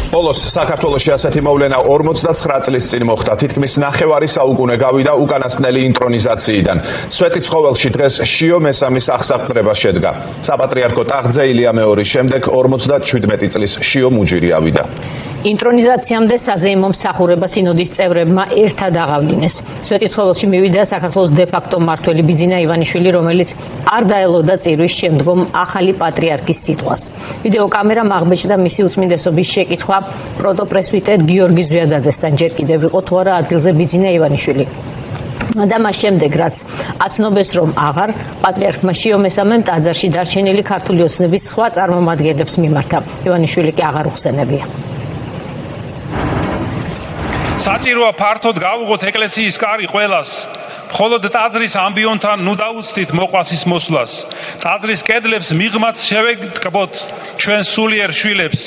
ბოლოს საქართველოში ასეთი მოვლენა 59 წლის წინ მოხდა. თითქმის ნახევარი საუკუნე გავიდა უკანასკნელი ინტრონიზაციიდან. სვეტი ცხოველში დღეს შიო მესამის აღსაყდრება შედგა. საპატრიარქო ტახტზე ილია მეორის შემდეგ 57 წლის შიო მუჯირი ავიდა. ინტრონიზაციამდე საზეიმო მსახურება სინოდის წევრებმა ერთად აღავლინეს. სვეტი ცხოველში მივიდა საქართველოს დე-ფაქტო მმართველი ბიძინა ივანიშვილი, რომელიც არ დაელოდა წირვის შემდგომ ახალი პატრიარქის სიტყვას. ვიდეოკამერამ აღბეჭდა მისი უწმინდესობის შეკითხვა პროტოპრესვიტერ გიორგი ზვიადაძესთან, ჯერ კიდევ იყო თუ არა ადგილზე ბიძინა ივანიშვილი. და მას შემდეგ, რაც აცნობეს, რომ აღარ, პატრიარქმა შიო მესამემ ტაძარში დარჩენილი ქართული ოცნების სხვა წარმომადგენლებს მიმართა. ივანიშვილი კი აღარ უხსენებია. საჭიროა ფართოდ გავუღოთ ეკლესიის კარი ყველას. მხოლოდ ტაძრის ამბიონთან ნუ დაუცდით მოყვასის მოსვლას. ტაძრის კედლებს მიღმაც შევეკრიბოთ ჩვენ სულიერ შვილებს,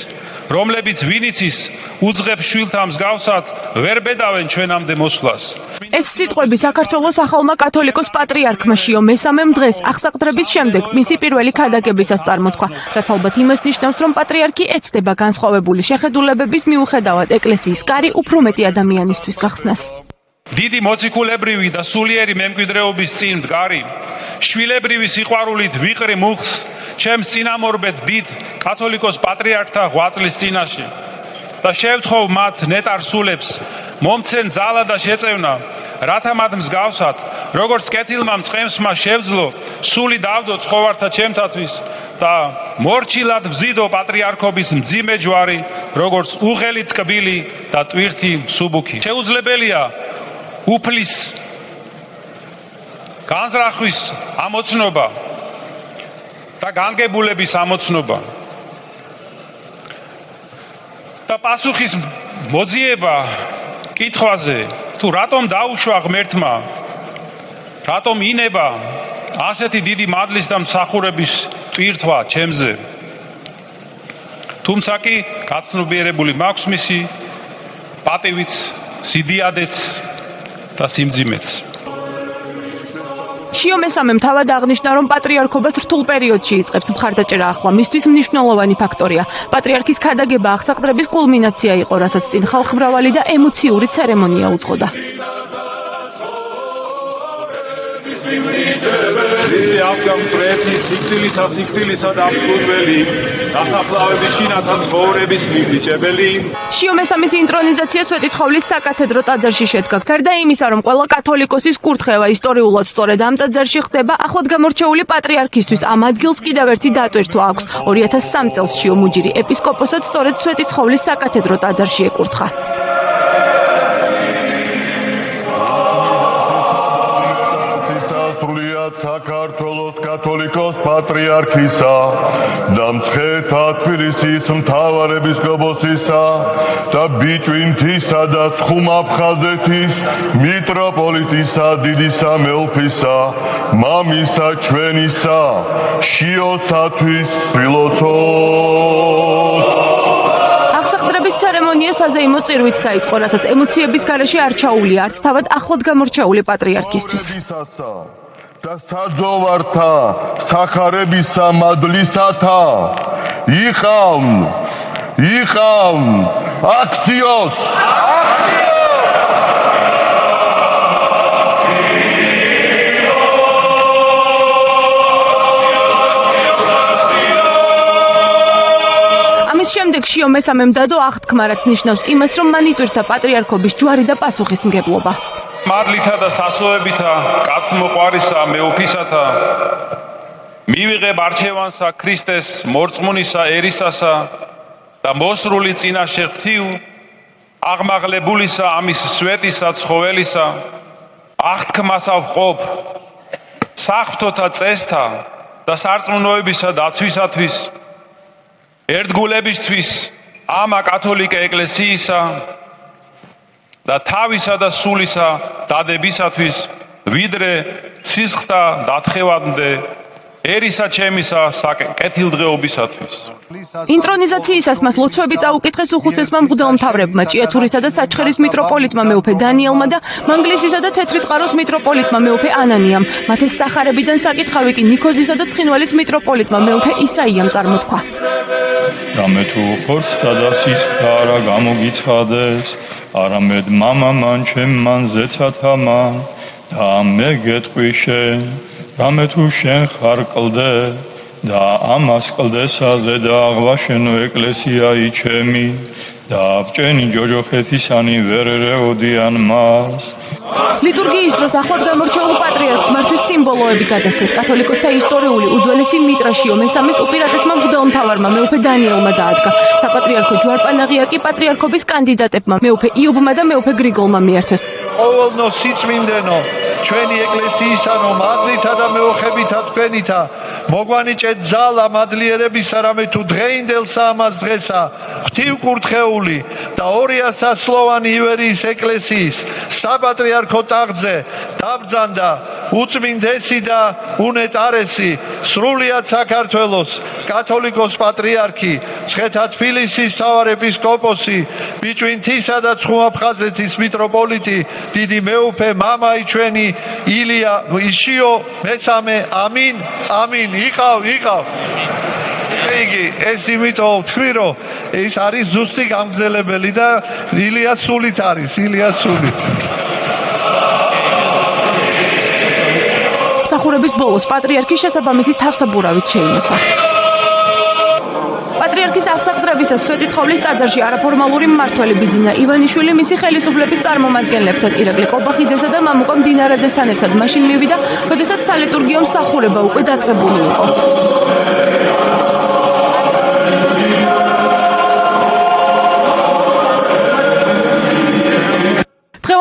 რომლებიც ვინიცის უძღებ შვილთა მსგავსად ვერ ბედავენ ჩვენამდე მოსვლას. ეს სიტყვები საქართველოს ახალმა კათოლიკოს პატრიარქმა შიო მესამემ დღეს აღსაყდრების შემდეგ მისი პირველი ქადაგებისას წარმოთქვა, რაც ალბათ იმას ნიშნავს, რომ პატრიარქი ეცდება განსხვავებული შეხედულებების მიუხედავად ეკლესიის კარი უფრო მეტი ადამიანისთვის გახსნას. დიდი მოციქულებრივი და სულიერი მემკვიდრეობის წინ მდგარი, შვილებრივი სიყვარულით ვიყრი მუხს ჩემს წინამორბედ დიდ კათოლიკოს პატრიარქთა ღვაწლის წინაშე და შევთხოვ მათ ნეტარ სულებს მომცენ ძალა და შეწევნა, რათა მათ მსგავსად, როგორც კეთილმა მწყემსმა შევძლო, სული დავდო ცხოვართა ჩემთათვის და მორჩილად ვზიდო პატრიარქობის მძიმე ჯვარი, როგორც უღელი ტკბილი და ტვირთი მსუბუქი. შეუძლებელია უფლის განზრახვის ამოცნობა და განგებულების ამოცნობა და პასუხის მოძიება კითხვაზე, თუ რატომ დაუშვა ღმერთმა, რატომ ინება ასეთი დიდი მადლის და მსახურების ტვირთვა ჩემზე. თუმცა კი გაცნობიერებული მაქვს მისი პატივიც, სიდიადეც და სიმძიმეც. შიო მესამემ თავად აღნიშნა, რომ პატრიარქობას რთულ პერიოდში იწყებს მხარდაჭერა ახლა. მისთვის მნიშვნელოვანი ფაქტორია. პატრიარქის ქადაგება აღსაყდრების კულმინაცია იყო, რასაც წინ ხალხმრავალი და ემოციური ცერემონია უძღოდა. Χριστე ავგან პრეთი სიკვდილითა სიკვდილისა და მფუძველი, დასაფლავების შინათა ცხოვრების მიბიჭებელი. შიო მესამის ინტრონიზაცია სვეტი ცხოვლის საკათედრო ტაძარში შედგა. გარდა იმისა, რომ ყველა კათოლიკოსის კურთხევა ისტორიულად სწორედ ამ ტაძარში ხდება, ახლად გამორჩეული პატრიარქისთვის ამ ადგილს კიდევ ერთი დატვირთვა აქვს. 2003 წელს შიო მუჯირი ეპისკოპოსად სწორედ სვეტი ცხოვლის საკათედრო ტაძარში ეკურთხა. საქართველოს კათოლიკოს პატრიარქისა და მცხეთა თბილისის მთავარ ეპისკოპოსისა და ბიჭვინთისა და ცხუმაფხაზეთის მიტროპოლიტისა დიდი სამეფისა მამისა ჩვენისა შიოსათვის ფილოცოს. აღსაყდრების ცერემონია საზეიმო წირვით დაიწყო, რასაც ემოციების გარეშე არ ჩაუვლია არც თავად ახლად გამორჩეული პატრიარქისთვის. და საძოვართა სახარებისა მადლისათა იყავ აქციოს. ამის შემდეგ შიო მესამემ დადო აღთქმა, რაც ნიშნავს იმას, რომ მან იტვირთა პატრიარქობის ჯვარი და პასუხისმგებლობა. მადლითა და სასოებითა კაცმოყვარისა მეუფისათა მივიღებ არჩევანსა ქრისტეს მორწმუნისა ერისასა და მოსრული წინაშე ღვთივ აღმაღლებულისა ამის სვეტისა ცხოველისა აღთქმასა ვყოფ საღვთოთა წესთა და სარწმუნოებისა დაცვისათვის ერთგულებისთვის ამა კათოლიკე ეკლესიისა და თავისა და სულისა დადებისათვის ვიდრე სისხლთა დათხევამდე ერისა ჩემისა კეთილდღეობისათვის. ინტრონიზაციისას მას ლოცვები წაუკითხეს უხუცესმა მღვდელმთავრებმა, ჭიათურისა და საჩხერის მიტროპოლიტმა მეუფე დანიელმა და მანგლისისა და თეთრი წყაროს მიტროპოლიტმა მეუფე ანანიამ. მათ ეს სახარებიდან საკითხავი კი ნიქოზისა და ცხინვალის მიტროპოლიტმა მეუფე ისაიამ წარმოთქვა. რამე თუ ხორცს და სისხლს არა გამოგიცხადეს, არამედ მამა მან ჩემ მან ზეცათა მან და მე გეტყვი შენ, რამე თუ შენ ხარ კლდე და ამას კლდესაზე და აღვაშენო ეკლესიայի ჩემი და ბჭენი ჯოჯოხეთისანი ვერ ერეოდიან მას. ლიტურგიის დროს ახლად გამორჩეულ პატრიარქს მართვის სიმბოლოები გადასცეს. კათოლიკოსთა ისტორიული უძველესი მიტრაშიო მესამეს უპირატესმა მღვდელმთავარმა მეუფე დანიელმა დაადგა. საპატრიარქო ჯვარპანაღია კი პატრიარქობის კანდიდატებმა მეუფე იობმა და მეუფე გრიგოლმა მიართეს. ყოველნო სიწმინდენო ჩვენი ეკლესიისანო მადლითა და მეოხებითა თქვენითა მოგვანიჭეთ ძალა მადლიერებისა რამე თუ დღეინდელსა ამას დღესა ღვთივ კურთხეული და 200 სლოვანი ივერიის ეკლესიის საპატრიარქო ტახტზე დაბრძანდა უწმინდესი და უნეტარესი სრულიად საქართველოს კათოლიკოს პატრიარქი მცხეთა თბილისის მთავარეპისკოპოსი ბიჭვინთისა და ცხუმაფხაზეთის მიტროპოლიტი დიდი მეუფე მამაი ჩვენი ილია ისიო მესამე ამინ ამინ იყავ იგი ეს იმიტომ ვთქვი რომ ეს არის ზუსტი გამგზელებელი და ილია სულით არის ილია სულით მსახურების ბოლოს პატრიარქის შესაბამისი თავსაბურავით შეიმოსა. პატრიარქის აღსაყდრებისას სვეტიცხოვლის ტაძარში არაფორმალური მმართველი ბიძინა ივანიშვილი მისი ხელისუფლების წარმომადგენლებთან ირაკლი კობახიძესა და მამუკა მდინარაძესთან ერთად მაშინ მივიდა, როდესაც სალიტურგიო მსახურება უკვე დაწყებული იყო.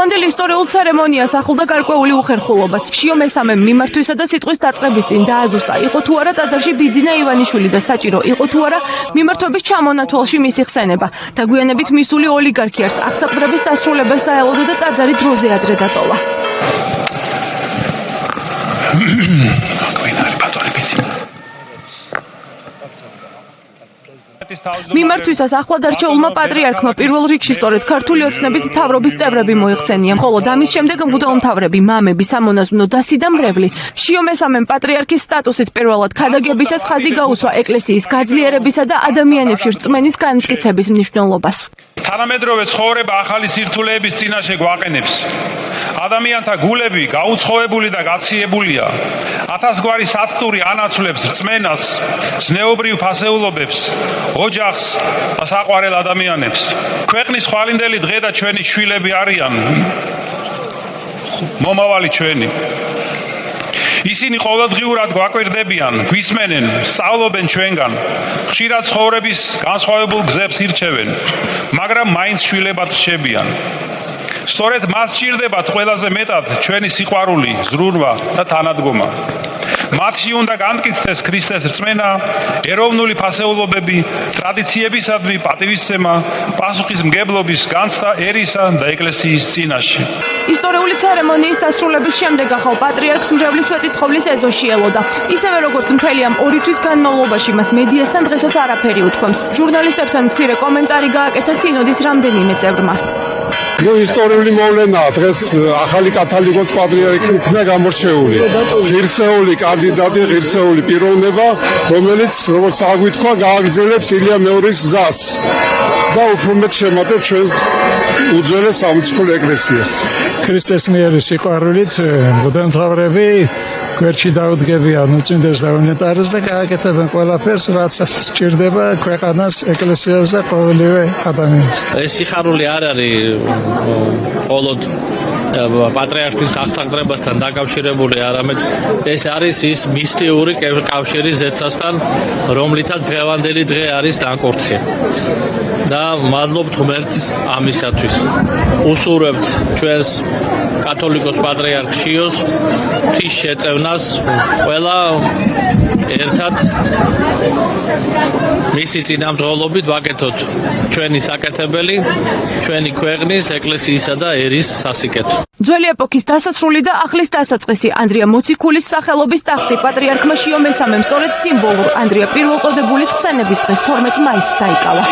დღევანდელ ისტორიულ ცერემონიას ახლდა გარკვეული უხერხულობაც. შიო მესამემ მიმართვისა და სიტყვის დაწყების წინ დააზუსტა, იყო თუ არა ტაძარში ბიძინა ივანიშვილი და საჭირო იყო თუ არა მიმართვების ჩამონათვალში მისი ხსენება. დაგვიანებით მისული ოლიგარქი არც აღსაყდრების დასრულებას დაელოდა და ტაძარი დროზე ადრე დატოვა. მიმართვისას ახლად არჩეულმა პატრიარქმა პირველ რიგში სწორედ ქართული ოცნების მთავრობის წევრები მოიხსენია, ხოლო ამის შემდეგ მღვდელმთავრები, მამები, სამონაზვნო დასი და მრევლი. შიო მესამემ პატრიარქის სტატუსით პირველად ქადაგებისას ხაზი გაუსვა ეკლესიის გაძლიერებისა და ადამიანებში რწმენის განმტკიცების მნიშვნელობას. თანამედროვე ცხოვრება ახალი სირთულეების წინაშე გვაყენებს. ადამიანთა გულები გაუცხოებული და გაციებულია. ათასგვარი საცტური ანაცვლებს რწმენას, ზნეობრივ ფასეულობებს, ოჯახს და საყვარელ ადამიანებს. ქვეყნის ხვალინდელი დღე და ჩვენი შვილები არიან. მომავალი ჩვენი. ისინი ყოველდღიურად გვაკვირდებიან, გვისმენენ, სწავლობენ ჩვენგან. ხშირად ცხოვრების განსხვავებულ გზებს ირჩევენ, მაგრამ მაინც შვილებად რჩებიან. სწორედ მას სჭირდებათ ყველაზე მეტად ჩვენი სიყვარული, ზრუნვა და თანადგომა. მათში უნდა განმტკიცდეს ქრისტეს რწმენა, ეროვნული ფასეულობები, ტრადიციებისადმი პატივისცემა, პასუხისმგებლობის განცდა ერისა და ეკლესიის წინაშე. ისტორიული ცერემონიის დასრულების შემდეგ ახალ პატრიარქს მრევლის სვეტიცხოვლის ეზოში ელოდა. ისევე როგორც მთელი ამ 2 თვის განმავლობაში მას მედიასთან დღესაც არაფერი უთქვამს. ჟურნალისტებთან მცირე კომენტარი გააკეთა სინოდის რამდენიმე წევრმა. ისტორიული მოვლენაა დღეს ახალი კათოლიკოს პატრიარქი იქნა გამორჩეული. ღირსეული კანდიდატი, ღირსეული პიროვნება, რომელიც როგორც აღგვითხვა, გააგრძელებს ილია მეორის გზას და უფრო მეტ შემატებს ჩვენს უძველეს სამოციქულო ეკლესიას. ქრისტეს მიერი სიყვარულით მღვდელმთავრები გვერდში დაუდგებიან უწმინდეს და უნეტარეს და გააკეთებენ ყველაფერს, რაც სჭირდება ქვეყანას, ეკლესიას და ყოველივე ადამიანს. ეს სიხარული არ არის მხოლოდ პატრიარქის აღსაყდრებასთან დაკავშირებული, არამედ ეს არის ის მისტიური კავშირი ზეცასთან, რომლითაც დღევანდელი დღე არის დაკურთხი. და მადლობთ ღმერთს ამისათვის. უსურვებთ ჩვენს კათოლიკოს პატრიარქ შიოს ღვთის შეწევნას ყველა ერთად მისი წინამძღოლობით ვაკეთოთ ჩვენი საკეთებელი, ჩვენი ქვეყნის, ეკლესიისა და ერის სასიკეთო. ძველი ეპოქის დასასრული და ახლის დასაწყისი ანდრია მოციქულის სახელობის ტახტი პატრიარქმა შიო მესამემ სწორედ სიმბოლურ ანდრია პირველწოდებულის ხსენების დღეს 12 მაისს დაიკავა.